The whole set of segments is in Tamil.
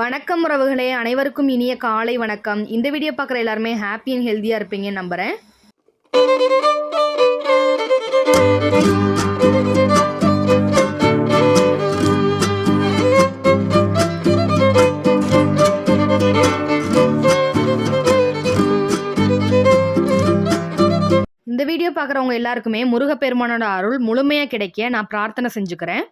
வணக்கம் உறவுகளே, அனைவருக்கும் இனிய காலை வணக்கம். இந்த வீடியோ பார்க்குற எல்லாருமே ஹாப்பி அண்ட் ஹெல்த்தியாக இருப்பீங்கன்னு நம்புகிறேன். இந்த வீடியோ பார்க்குறவங்க எல்லாருக்குமே முருகப்பெருமானோட அருள் முழுமையாக கிடைக்க நான் பிரார்த்தனை செஞ்சுக்கிறேன்.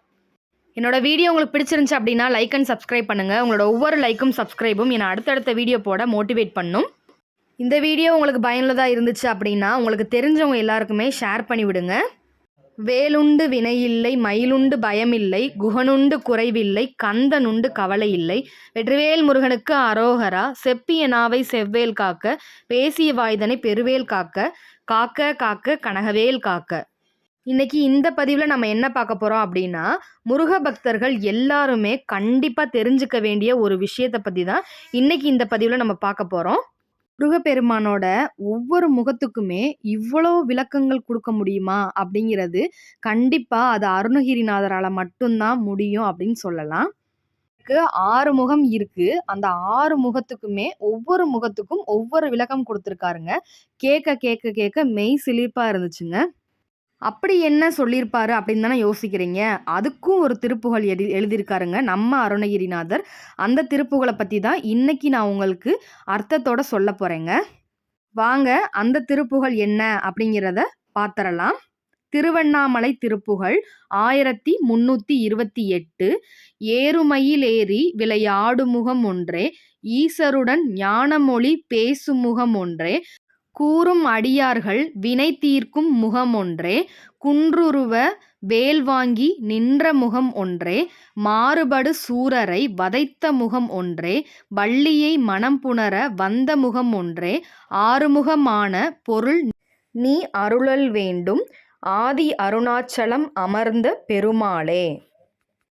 என்னோட வீடியோ உங்களுக்கு பிடிச்சிருந்துச்சு அப்படின்னா லைக் அண்ட் சப்ஸ்கிரைப் பண்ணுங்கள். உங்களோட ஒவ்வொரு லைக்கும் சப்ஸ்கிரைபும் என்னை அடுத்தடுத்த வீடியோ போட மோட்டிவேட் பண்ணும். இந்த வீடியோ உங்களுக்கு பயனுள்ளதாக இருந்துச்சு அப்படின்னா உங்களுக்கு தெரிஞ்சவங்க எல்லாருக்குமே ஷேர் பண்ணி விடுங்க. வேலுண்டு வினையில்லை, மயிலுண்டு பயமில்லை, குகனுண்டு குறைவில்லை, கந்தனுண்டு கவலை இல்லை, வெற்றிவேல் முருகனுக்கு அரோகரா, செப்பிய நாவை செவ்வேல் காக்க, பேசிய வாய்தனை பெருவேல் காக்க, காக்க காக்க கனகவேல் காக்க. இன்னைக்கு இந்த பதிவில் நம்ம என்ன பார்க்க போகிறோம் அப்படின்னா, முருக பக்தர்கள் எல்லாருமே கண்டிப்பாக தெரிஞ்சுக்க வேண்டிய ஒரு விஷயத்தை பற்றி தான் இன்னைக்கு இந்த பதிவில் நம்ம பார்க்க போகிறோம். முருகப்பெருமானோட ஒவ்வொரு முகத்துக்குமே இவ்வளோ விளக்கங்கள் கொடுக்க முடியுமா அப்படிங்கிறது கண்டிப்பாக அது அருணகிரிநாதரால் மட்டும்தான் முடியும் அப்படின்னு சொல்லலாம். 6 முகம் இருக்கு. அந்த 6 முகத்துக்குமே ஒவ்வொரு முகத்துக்கும் ஒவ்வொரு விளக்கம் கொடுத்துருக்காருங்க. கேட்க கேட்க கேட்க மெய் சிலிர்ப்பா இருந்துச்சுங்க. அப்படி என்ன சொல்லியிருப்பாரு அப்படின்னு தானே யோசிக்கிறீங்க. அதுக்கும் ஒரு திருப்புகழ் எழுதியிருக்காருங்க நம்ம அருணகிரிநாதர். அந்த திருப்புகழை பற்றி தான் இன்னைக்கு நான் உங்களுக்கு அர்த்தத்தோட சொல்ல போகிறேங்க. வாங்க அந்த திருப்புகழ் என்ன அப்படிங்கிறத பார்த்துடலாம். திருவண்ணாமலை திருப்புகழ் 1328. ஏறுமயில் ஏறி விளையாடுமுகம் ஒன்றே, ஈசருடன் ஞானமொழி பேசுமுகம் ஒன்றே, கூறும் அடியார்கள் வினை தீர்க்கும் முகம் ஒன்றே, குன்றுருவ வேல் வாங்கி நின்ற முகம் ஒன்றே, மாறுபடு சூரரை வதைத்த முகம் ஒன்றே, வள்ளியை மனம் புணர வந்த முகம் ஒன்றே, ஆறுமுகமான பொருள் நீ அருளல் வேண்டும், ஆதி அருணாச்சலம் அமர்ந்த பெருமாளே.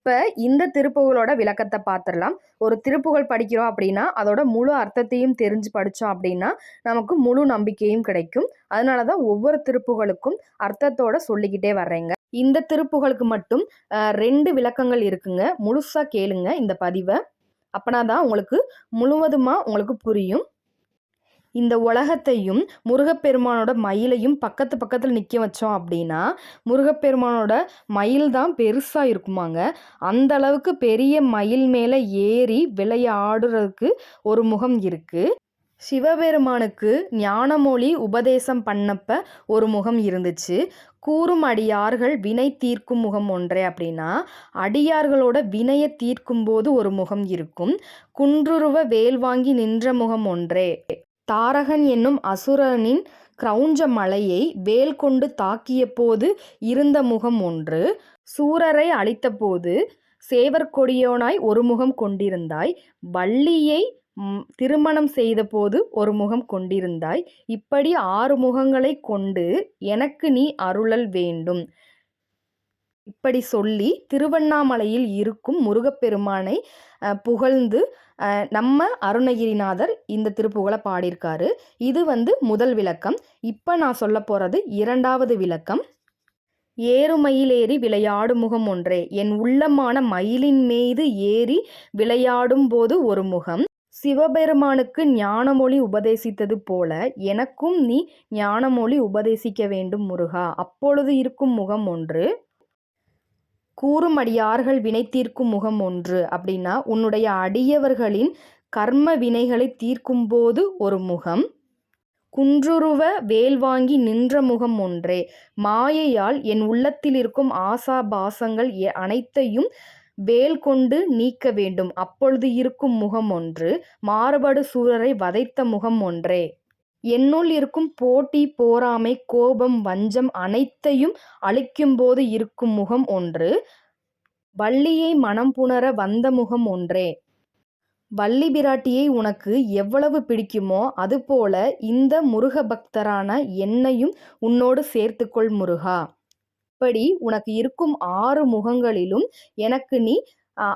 இப்போ இந்த திருப்புகளோட விளக்கத்தை பார்த்துடலாம். ஒரு திருப்புகழ் படிக்கிறோம் அப்படின்னா அதோட முழு அர்த்தத்தையும் தெரிஞ்சு படித்தோம் அப்படின்னா நமக்கு முழு நம்பிக்கையும் கிடைக்கும். அதனால தான் ஒவ்வொரு திருப்புகளுக்கும் அர்த்தத்தோட சொல்லிக்கிட்டே வர்றேங்க. இந்த திருப்புகளுக்கு மட்டும் 2 விளக்கங்கள் இருக்குங்க. முழுசாக கேளுங்க இந்த பதிவை. அப்பனா தான் உங்களுக்கு முழுவதுமாக உங்களுக்கு புரியும். இந்த உலகத்தையும் முருகப்பெருமானோட மயிலையும் பக்கத்தில் நிற்க வச்சோம் அப்படின்னா முருகப்பெருமானோட மயில் தான் பெருசாக இருக்குமாங்க. அந்த அளவுக்கு பெரிய மயில் மேலே ஏறி விளையாடுறதுக்கு ஒரு முகம் இருக்குது. சிவபெருமானுக்கு ஞானமொழி உபதேசம் பண்ணப்ப ஒரு முகம் இருந்துச்சு. கூறும் அடியார்கள் வினை தீர்க்கும் முகம் ஒன்றே அப்படின்னா அடியார்களோட வினையை தீர்க்கும் போது ஒரு முகம் இருக்கும். குன்றுருவ வேல் வாங்கி நின்ற முகம் ஒன்றே, தாரகன் என்னும் அசுரனின் கிரௌஞ்ச மலையை வேல் கொண்டு தாக்கிய போது இருந்த முகம் ஒன்று, சூரரை அழித்த போது சேவற்கொடியோனாய் ஒரு முகம் கொண்டிருந்தாய், வள்ளியை திருமணம் செய்த போது ஒரு முகம் கொண்டிருந்தாய், இப்படி 6 முகங்களை கொண்டு எனக்கு நீ அருளல் வேண்டும். இப்படி சொல்லி திருவண்ணாமலையில் இருக்கும் முருகப்பெருமானை புகழ்ந்து நம்ம அருணகிரிநாதர் இந்த திருப்புகழை பாடியிருக்காரு. இது முதல் விளக்கம். இப்போ நான் சொல்ல போகிறது 2வது விளக்கம். ஏறுமயில் ஏறி விளையாடும் முகம் ஒன்றே, என் உள்ளமான மயிலின் மீது ஏறி விளையாடும் போது ஒரு முகம். சிவபெருமானுக்கு ஞானமொழி உபதேசித்தது போல எனக்கும் நீ ஞானமொழி உபதேசிக்க வேண்டும் முருகா. அப்பொழுது இருக்கும் முகம் ஒன்று. கூறும் அடியார்கள் வினை தீர்க்கும் முகம் ஒன்று அப்படின்னா உன்னுடைய அடியவர்களின் கர்ம வினைகளை தீர்க்கும் போது ஒரு முகம். குன்றுருவ வேல் வாங்கி நின்ற முகம் ஒன்றே, மாயையால் என் உள்ளத்தில் இருக்கும் ஆசா பாசங்கள் அனைத்தையும் வேல் கொண்டு நீக்க வேண்டும், அப்பொழுது இருக்கும் முகம் ஒன்று. மாறுபடு சூரரை வதைத்த முகம் ஒன்றே, என்னுள் இருக்கும் போட்டி போராமை கோபம் வஞ்சம் அனைத்தையும் அழிக்கும் போது இருக்கும் முகம் ஒன்று. வள்ளியை மனம் புணர வந்த முகம் ஒன்றே, வள்ளி பிராட்டியை உனக்கு எவ்வளவு பிடிக்குமோ அதுபோல இந்த முருக பக்தரான என்னையும் உன்னோடு சேர்த்துக்கொள் முருகா. இப்படி உனக்கு இருக்கும் 6 முகங்களிலும் எனக்கு நீ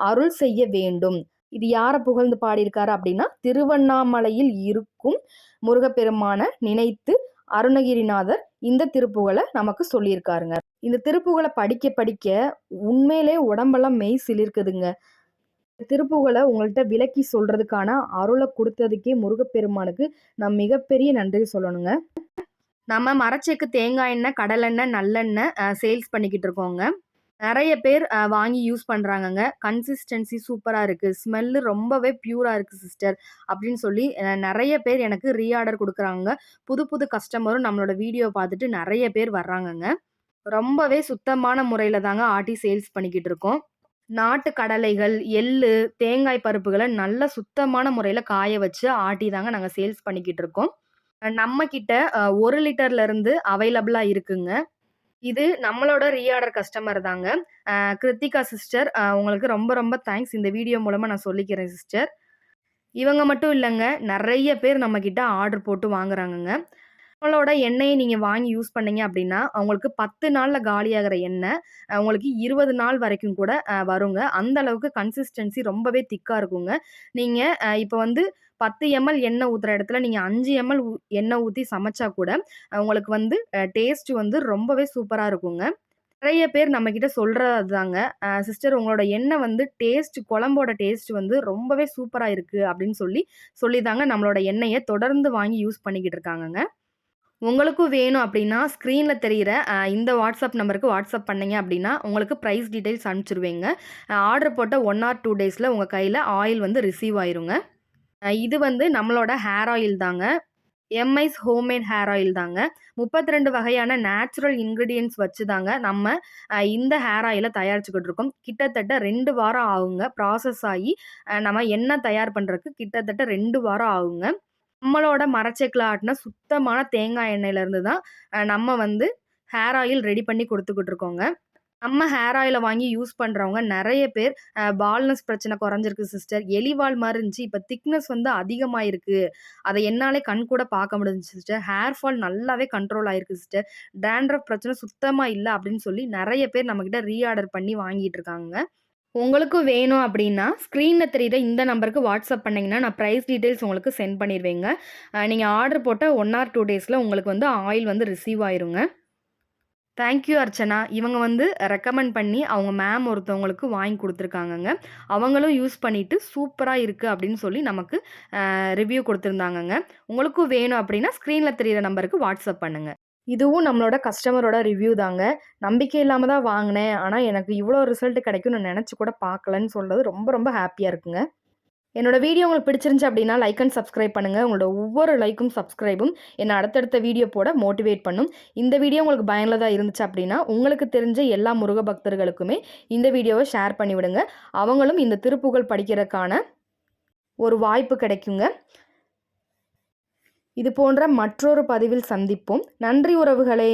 அருள் செய்ய வேண்டும். இது யாரை புகழ்ந்து பாடியிருக்காரு அப்படின்னா திருவண்ணாமலையில் இருக்கும் முருகப்பெருமான நினைத்து அருணகிரிநாதர் இந்த திருப்புகழை நமக்கு சொல்லியிருக்காருங்க. இந்த திருப்புகழை படிக்க படிக்க உண்மையிலே உடம்பெல்லாம் மெய் சிலிர்க்குதுங்க. திருப்புகழ உங்கள்ட்ட விளக்கி சொல்றதுக்கான அருள குடுத்ததுக்கே முருகப்பெருமானுக்கு நான் மிகப்பெரிய நன்றி சொல்லணுங்க. நம்ம மரச்செக்கு தேங்காய் எண்ணெய், கடலெண்ணெய், நல்லெண்ணெய் சேல்ஸ் பண்ணிக்கிட்டு இருக்கோங்க. நெறைய பேர் வாங்கி யூஸ் பண்றாங்கங்க. கன்சிஸ்டன்சி சூப்பரா இருக்கு. ஸ்மெல்லு ரொம்பவே பியூரா இருக்கு சிஸ்டர் அப்படின்னு சொல்லி நெறைய பேர் எனக்கு ரீஆர்டர் குடுக்குறாங்க. புது புது கஸ்டமரும் நம்மளோட வீடியோ பார்த்துட்டு நெறைய பேர் வர்றாங்கங்க. ரொம்பவே சுத்தமான முறையில தாங்க ஆட்டி சேல்ஸ் பண்ணிக்கிட்டு இருக்கோம். நாட்டு கடலைகள், எள்ளு, தேங்காய் பருப்புகள நல்ல சுத்தமான முறையில காய வச்சு ஆட்டி தாங்க நாங்க சேல்ஸ் பண்ணிக்கிட்டு இருக்கோம். நம்ம கிட்ட 1 லிட்டர்ல இருந்து அவைலபிளா இருக்குங்க. இது நம்மளோட ரீஆர்டர் கஸ்டமர் தாங்க. கிருத்திகா சிஸ்டர் உங்களுக்கு ரொம்ப ரொம்ப தேங்க்ஸ். இந்த வீடியோ மூலமா நான் சொல்லிக்கிறேன் சிஸ்டர். இவங்க மட்டும் இல்லங்க. நெறைய பேர் நம்மகிட்ட ஆர்டர் போட்டு வாங்குறாங்கங்க. நம்மளோட எண்ணெய நீங்க வாங்கி யூஸ் பண்ணீங்க அப்டின்னா, உங்களுக்கு 10 நாள்ல காலியாகுற எண்ணெய், உங்களுக்கு 20 நாள் வரைக்கும் கூட வருங்க. அந்த அளவுக்கு கன்சிஸ்டன்சி ரொம்பவே திக்கா இருக்குங்க. நீங்க இப்ப வந்து 10 எம்எல் எண்ணெய் ஊத்துற இடத்துல நீங்க 5 எம்எல் எண்ணெய் ஊத்தி சமைச்சா கூட, உங்களுக்கு வந்து டேஸ்ட் வந்து ரொம்பவே சூப்பரா இருக்குங்க. நெறைய பேர் நம்மகிட்ட சொல்றது அதுதாங்க. சிஸ்டர் உங்களோட எண்ணெய் வந்து குழம்போட டேஸ்ட் வந்து ரொம்பவே சூப்பரா இருக்கு அப்டின்னு சொல்லி தாங்க நம்மளோட எண்ணெய தொடர்ந்து வாங்கி யூஸ் பண்ணிக்கிட்டு இருக்காங்கங்க. உங்களுக்கும் வேணும் அப்டின்னா, ஸ்க்ரீன்ல தெரியிற இந்த வாட்ஸ்அப் நம்பருக்கு வாட்ஸ்அப் பண்ணீங்க அப்டின்னா, உங்களுக்கு பிரைஸ் டீட்டெயில்ஸ் அனுப்பிச்சுருவேங்க. ஆர்டர் போட்ட 1 ஆர் 2 டேஸ்ல உங்க கையில ஆயில் வந்து ரிசீவ் ஆயிருங்க. இது வந்து நம்மளோட ஹேர் ஆயில் தாங்க. எம்ஐஸ் ஹோம்மேட் ஹேர் ஆயில் தாங்க. 32 வகையான நேச்சுரல் இன்கிரீடியன்ட்ஸ் வச்சு தாங்க நம்ம இந்த ஹேர் ஆயில தயாரிச்சுக்கிட்டு இருக்கோம். கிட்டத்தட்ட 2 வாரம் ஆகுங்க. ப்ராசஸ் ஆயி நம்ம எண்ணெய் தயார் பண்றதுக்கு கிட்டத்தட்ட 2 வாரம் ஆகுங்க. நம்மளோட மரச்செக்குல ஆட்டுன சுத்தமான தேங்காய் எண்ணெயிலருந்து தான் நம்ம வந்து ஹேர் ஆயில் ரெடி பண்ணி குடுத்துக்கிட்டு இருக்கோங்க. நம்ம ஹேர் ஆயில வாங்கி யூஸ் பண்றவங்க நெறைய பேர் பால்னஸ் பிரச்சனை குறைஞ்சிருக்கு சிஸ்டர். எலிவால் மாரி இருந்துச்சு. இப்ப திக்னஸ் வந்து அதிகமாயிருக்கு. அத என்னாலே கண்கூட பார்க்க முடிஞ்சுச்சு சிஸ்டர். ஹேர் ஃபால் நல்லாவே கண்ட்ரோல் ஆயிருக்கு சிஸ்டர். டாண்ட்ரஃப் பிரச்சனை சுத்தமா இல்ல அப்படின்னு சொல்லி நெறைய பேர் நம்மகிட்ட ரீஆர்டர் பண்ணி வாங்கிட்டு இருக்காங்கங்க. உங்களுக்கும் வேணும் அப்படின்னா, ஸ்க்ரீன்ல தெரியிற இந்த நம்பருக்கு வாட்ஸ்அப் பண்ணீங்கன்னா, நான் பிரைஸ் டீட்டெயில்ஸ் உங்களுக்கு சென்ட் பண்ணிருவேங்க. நீங்க ஆர்டர் போட்ட 1 ஆர் 2 டேஸ்ல உங்களுக்கு வந்து ஆயில் வந்து ரிசீவ் ஆயிருங்க. Thank you Archana. இவங்க வந்து ரெக்கமெண்ட் பண்ணி அவங்க மேம் ஒருத்தவங்களுக்கு வாங்கி குடுத்துருக்காங்கங்க. அவங்களும் யூஸ் பண்ணிட்டு சூப்பரா இருக்கு அப்படின்னு சொல்லி நமக்கு ரிவ்யூ குடுத்துருந்தாங்கங்க. உங்களுக்கும் வேணும் அப்படின்னா, ஸ்க்ரீன்ல தெரியிற நம்பருக்கு வாட்ஸ்அப் பண்ணுங்க. இதுவும் நம்மளோட கஸ்டமரோட ரிவ்யூ தாங்க. நம்பிக்கை இல்லாம தான் வாங்குனேன். ஆனா, எனக்கு இவ்ளோ ரிசல்ட் கிடைக்கும்னு நான் நெனச்சு கூட பார்க்கலன்னு சொல்றது ரொம்ப ரொம்ப ஹேப்பியா இருக்குங்க. என்னோட வீடியோ உங்களுக்கு பிடிச்சிருந்துச்சு அப்படின்னா, லைக் அண்ட் சப்ஸ்கிரைப் பண்ணுங்க. உங்களோட ஒவ்வொரு லைக்கும், சப்ஸ்கிரைபும் என்ன அடுத்தடுத்த வீடியோ போட மோட்டிவேட் பண்ணும். இந்த வீடியோ உங்களுக்கு பயனுள்ளதா இருந்துச்சு அப்படின்னா, உங்களுக்கு தெரிஞ்ச எல்லா முருக பக்தர்களுக்குமே இந்த வீடியோவ ஷேர் பண்ணி விடுங்க. அவங்களும் இந்த திருப்புகழ் படிக்கிறதுக்கான ஒரு வாய்ப்பு கிடைக்குங்க. இது போன்ற மற்றொரு பதிவில் சந்திப்போம். நன்றி உறவுகளே!